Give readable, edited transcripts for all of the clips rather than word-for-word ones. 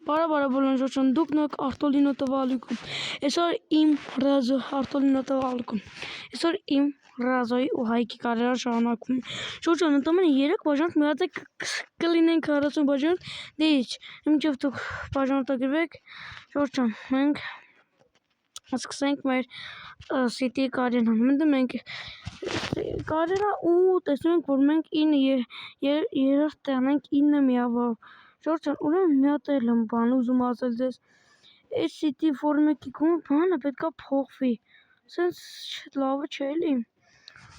Բարը բոլորին դուք նոք Արտոլինո տվալիկում։ Այսօր իմ ռազո Արտոլինո տվալիկում։ Այսօր իմ ռազոյի ու Հայկի կարիերան շարունակում։ Շուրջան ընդամենը 3 բաժանդ միացեք կլինենք 40 բաժանդ։ Դե ինչ, մինչև դուք բաժանորդագրվեք, շուրջան մենք սկսենք մեր City կարիերան։ Մենք կարիերա ու տեսնում ենք, որ մենք 9 տեղն ենք 9 միավորով։ Շուրջան, ուրեմն մի հատ էլ եմ բան ուզում ասել ձեզ, այս City ֆորմի կիկում բանը պետքա փոխվի, սենց լավը չէ էլի,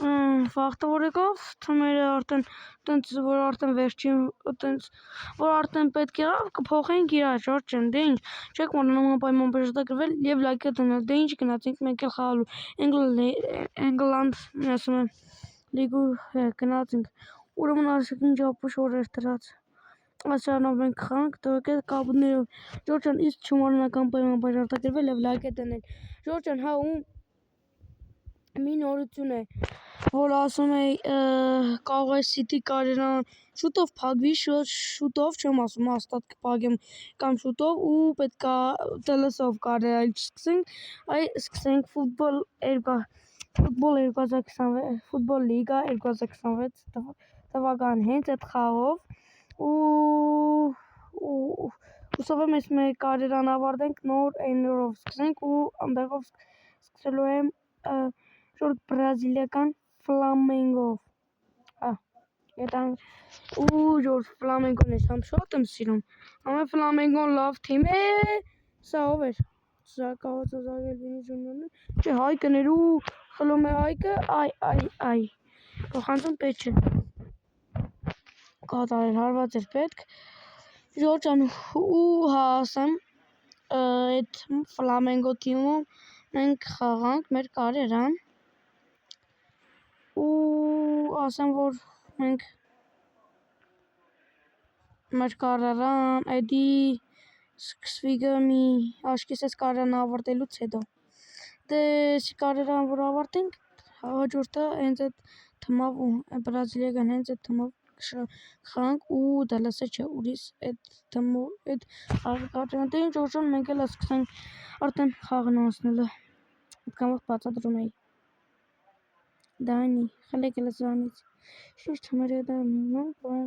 վաղտը որ եկավ, թմերը արդեն տենց, որ արդեն վերջին, տենց, որ արդեն պետք եղավ, կփոխենք իրար, շուրջան, դե ինչ, չեք մոռանամ անպայման բաժանորդագրվել և լայքը դնել, դե ինչ գնացինք մենք էլ խաղալու, England, ասում եմ, լիգու գնացինք, ուրեմն ասեք ինչ ապուշ որ էր դրած, ասյանով մենք խանք, դուք է կապներով, շուրջան, իսկ չմոռանաք անպայման բաժանորդագրվել և լայքը դնել, շուրջան, հա ու մի նորություն է, որ ասում է կարող է City կարիերան շուտով փակվի, շուտով չեմ ասում, հաստատ կփակեմ կամ շուտով ու պետքա TLS-ով կարիերայել չսկսենք, այ սկսենք ֆուտբոլ լիգա 2026 թվական հենց այդ խաղով ու հուսով եմ այս մեր կարիերան ավարտենք նոր էներով սկսենք ու այնտեղով սկսելու եմ շուրջ բրազիլիական Ֆլամենգով ու ժորժ Ֆլամենգոն ես համ շատ եմ սիրում, համե Ֆլամենգոն լավ թիմ է, սա ով էր, սա կաղաց ազարգել վինի ժունյորն է, չէ Հայկն էր ու խլում է Հայկը, այ, փոխանցում պետք չէ, կատարել հարված էր պետք, ժորջան ու հա ասեմ, այդ Ֆլամենգո թիմում մենք խաղանք մեր կարիերան ու ասեմ, որ մենք մեր կարիերան էդի սկսվի գմի աշկիս ես կարիերան ավարտելուց հետո, դե կարիերան որ ավարտենք, հաջորդը հենց այդ թմավ ու բրազիլիական հենց այդ թմավ խանք ու դալասը չէ ուրիս այդ թմով այդ կարիերան դե ինչ որջան մենք էլ սկսենք արդեն խաղն անցնելը, այդքան վաղ բացատրում էի, դանի, խլեք էլ զանից, շիշ թմերը դա մինգում,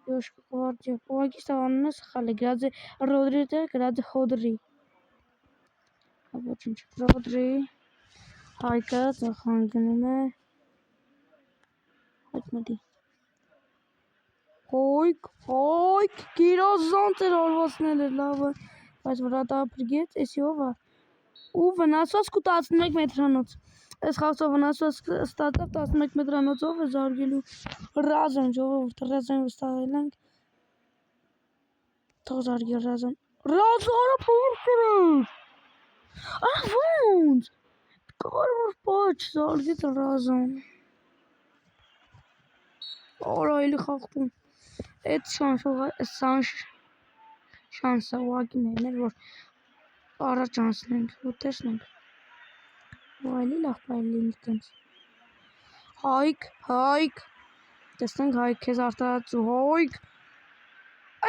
Yoshka Kvartya, ուղղակի սա անունը սխալ է, գրած է Ռոդրի տեղ, գրած է Հոդրի, ոչինչ, Ռոդրի, Հայկը, ծախան գնում է, հայտնետի, Հայք, գիրազանց էր արվացնել էր լավը, բայց վրա տա պրգեց, էսի ով է, ու վնասված կու 11 մետրանոց, այս խաղցով վնասված ստացավ 11 մետրանոցով է զարգելու ռազան, ժողովուրդ, ռազան վստահել ենք, թող զարգի ռազան, ռազանը պորտր էր, ոնց, կարևոր պաչ զարգեց ռազան, արա էլի խաղթում, այդ շանսը ուղակի մերն էր, որ առաջ անցնենք ու տեսնենք, ու այլի լավ պայլինք տենց, Հայք, տեսնենք Հայք, կեզ արտարացու Հայք,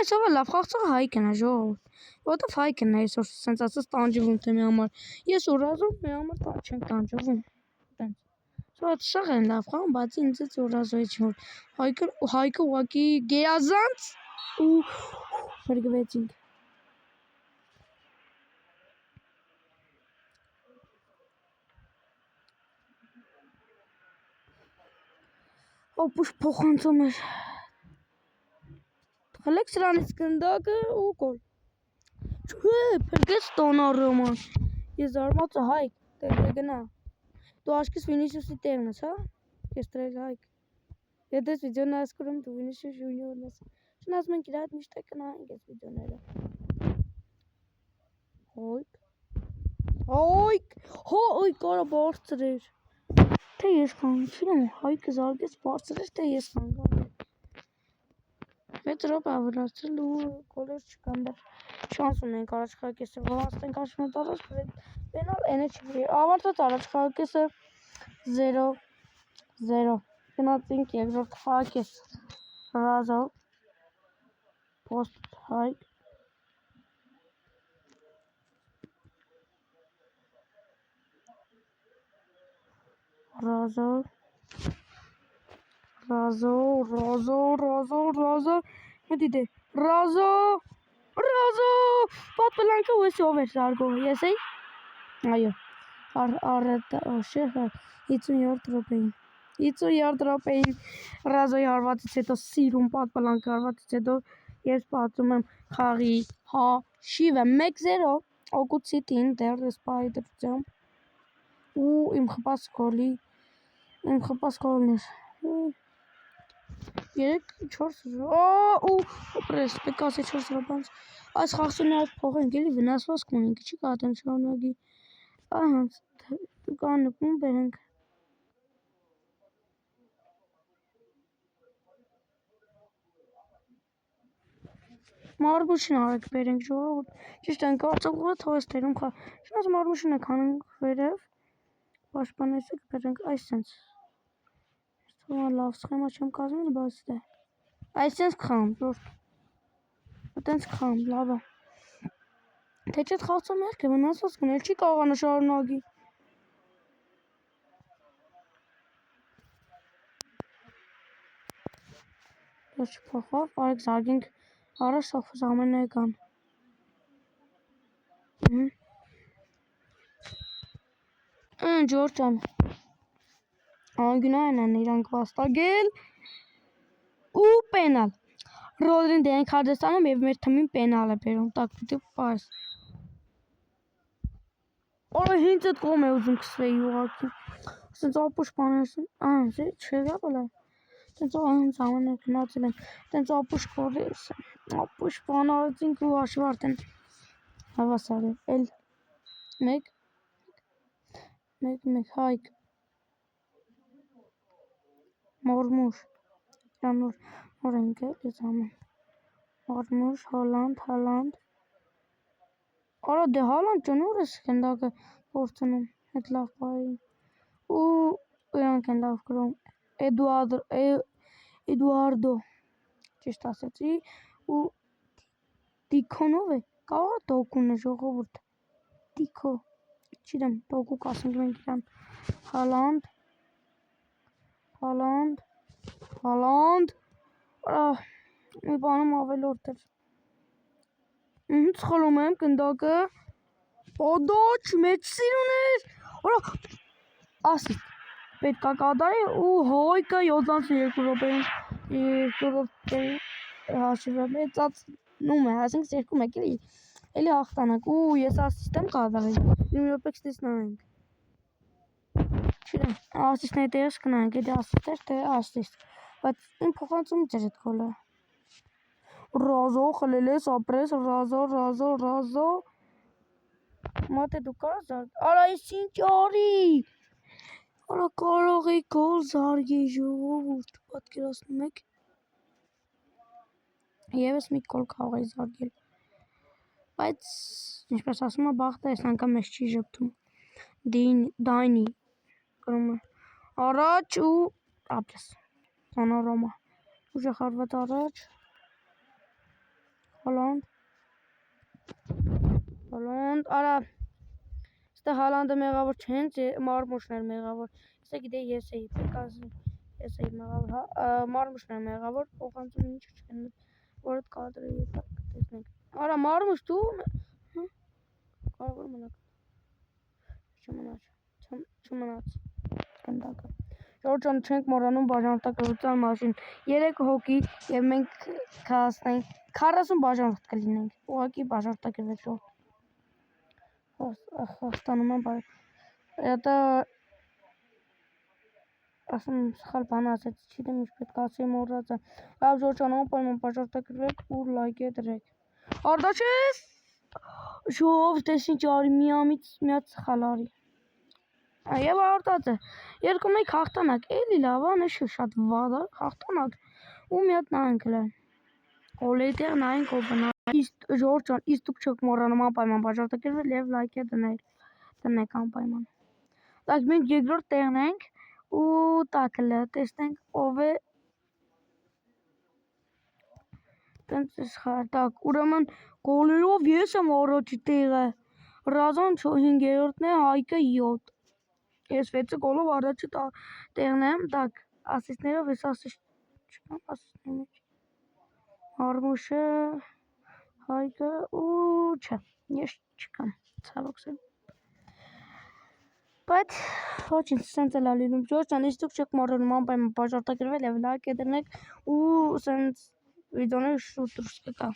այսով է լավ խաղցողը Հայքն է ժողովուրդ, որտև Հայքն է այսօր սենց ասած տանջվում թե մի համար, ես ու ռազում մի համար չենք տանջվում, տենց, սաղ են լավ խաղում, բացի ինձից ու ռազոյից որ Հայկը ուղակի գեազանց ու պրգվեցինք, ապուշ փոխանցում էր, խլեք սրանից գնդակը ու կոլ, չէ, պրգեց տոնարոման, ես զարմացա Հայք, դե գնա, դու աշկիս Վինիսյուսի տեղն ես, հա, ես տրել Հայք, եթե ես վիդեոն այս կուրում դու Վինիսյուս ժունյորն ես, շնազ մենք իր այդ միշտ է կնայինք ես վիդեոները, Հայք, կարա բարձր էր, թե ես խանգ, չինեմ, Հայկը զարգեց բարձր էր, թե ես խանգավ էր, 6 ռոպ ավրացել ու կոլեր չկան դար, շանս ունենք առաջ խաղակեսը, վաղաստենք աշմատ առաջ, բենալ ենը չի, ավարտած առաջ խաղակեսը 0-0, գնացինք երկրորդ խաղակես, ռազով, պոստ Հայք, Ռազո, դիտե, Ռազո, պատպլանքը ու էսի ով էր զարգով, ես էի, այո, շեխը 57 րոպեին, Ռազոյի հարվածից հետո սիրում պատպլանքը հարվածից հետո ես պատում եմ խաղի հաշիվը 1-0 օգուտ Սիթիին դեռ ես պահի դրությամբ ու իմ խփած գոլն էր 3-4 ու պրես պետք է ասի 4 րոպեանց այս խաղսունի այդ փոխենք էլի վնասվածք ունենք չի կատեն շարունակի ահանց կան նկում բերենք մարմուշն արեք բերենք ժողովուրդ ճիշտ են կարծողը թողես թերում շնորհ մարմուշն եք անենք վերև պաշտպանեցեք բերենք այս sense թող լավ սխեմա չեմ կազմել բայց դե այս sense քամ ժորտ այտենց քամ լավ է թե չէ խաղցը մերկ է վնասված կնել չի կարողանա շարունակի ես չփոխավ արեք զարգենք Առաջ սոխս ամենը կան Ջորջան անգնային են իրանք վաստագել ու պենալ Ռոդրին դենք հարձստանում և մեր թմին պենալ է բերում տակ պիտի պայս Արա հինց էտ կողմ է ուզում կսվեի ուղակի սենց ապուշ պաներսին չեղյա բլա Տենց անց ամեն է գնացել են Տենց ապուշ կորես ապուշ պանարեցինք ու հաշվարդ են հավասար է էլ մեկ հայք մորմուշ նոր ենք ես ամեն մորմուշ հոլանդ Արա դե հալանդ ճն ուր ես կենդակը գործնում հետ լավ պահին ու իրանք են լավ գրում Էդուարդո ճիշտ ասեցի ու դիքոնով է կարող է տոկուն է ժողովուրդ դիքո չիրեմ տոկու կասենք մենք իրան հալանդ մի բանում ավելորդ էր Ցխլում եմ կնդակը Պոդոչ մեծ սիրուներ ասիստ պետք է կատարի ու հոյկը 72 րոպեին հաշիվը մեծացնում է ասենք 2-1 էլի հաղթանակ ու ես ասիստ եմ կատարել 9 րոպե կստեսնանենք չիրեմ ասիստների տեղս կնայենք էդի ասիստ էր թե ասիստ բայց իմ փոխանցումից էր էդ գոլը Ռազո խլել ես ապրես Ռազո Մատե դու կարաս զարգ Արա ես ինչ արի Արա կարող էի գոլ զարգի ժողովուրդ պատկերացնում եք Եվս մի գոլ կարող էի զարգել բայց ինչպես ասում է բախտը այս անգամ ես չի ժպտում Դայնի գրում է առաջ ու ապրես Դոնարոմա ուժեղ հարված առաջ Հոլանդ արա Ստե հալանդը մեղավոր չենց մարմուշներ մեղավոր Իսե գիտե ես էի պետք ասի ես էի մեղավոր մարմուշներ մեղավոր փոխանցում ինչ չկեն որ էդ կադրը եկա կտեսնենք Արա մարմուշ դու կարող մնաք չմնաց կնդակը Ժորջան չենք մոռանում բաժանորդագրության մասին 3 հոգի և մենք կհասնենք 40 բաժանորդ կլինենք ուղղակի բաժանորդագրվեք հաստանում եմ Դա ասում սխալ բան ասեց չիտեմ ինչ պետք ասի մոռաց լավ Ժորջան անպայման բաժանորդագրվեք ու լայք է դրեք Արդաչես Ժով տես ինչ արի միած սխալ արի Եվ արդած է 2-1 հաղթանակ էլի լավ անեշը շատ վադ է հաղթանակ ու մի հատ նայենք Գոլեի տեղ նայենք ով Ժորջան իսկ դուք չեք մոռանում անպայման բաժանորդագրվել և լայք է դնեք անպայման Տակ մենք երկրորդ տեղն ենք ու տակլը տեսնենք ով է տենց տակ ուրեմն գոլերով ես եմ առաջի տեղը Ռազան 5-րդն է Հայկը 7 Ես 6 գոլով առաջի տեղն եմ, տակ ասիստներով ես ասիստ չկամ, ասիստների մեջ Արմուշը, Հայկը ու չէ, ես չկամ, ցավոք սեր։ Բայց ոչինչ, սենց էլ ալինում Ջորջ ջան, իսկ դուք չեք մոռանում անպայման բաժարտագրվել եւ լայք դրնեք ու սենց վիդեոներ շուտ դուրս կգա։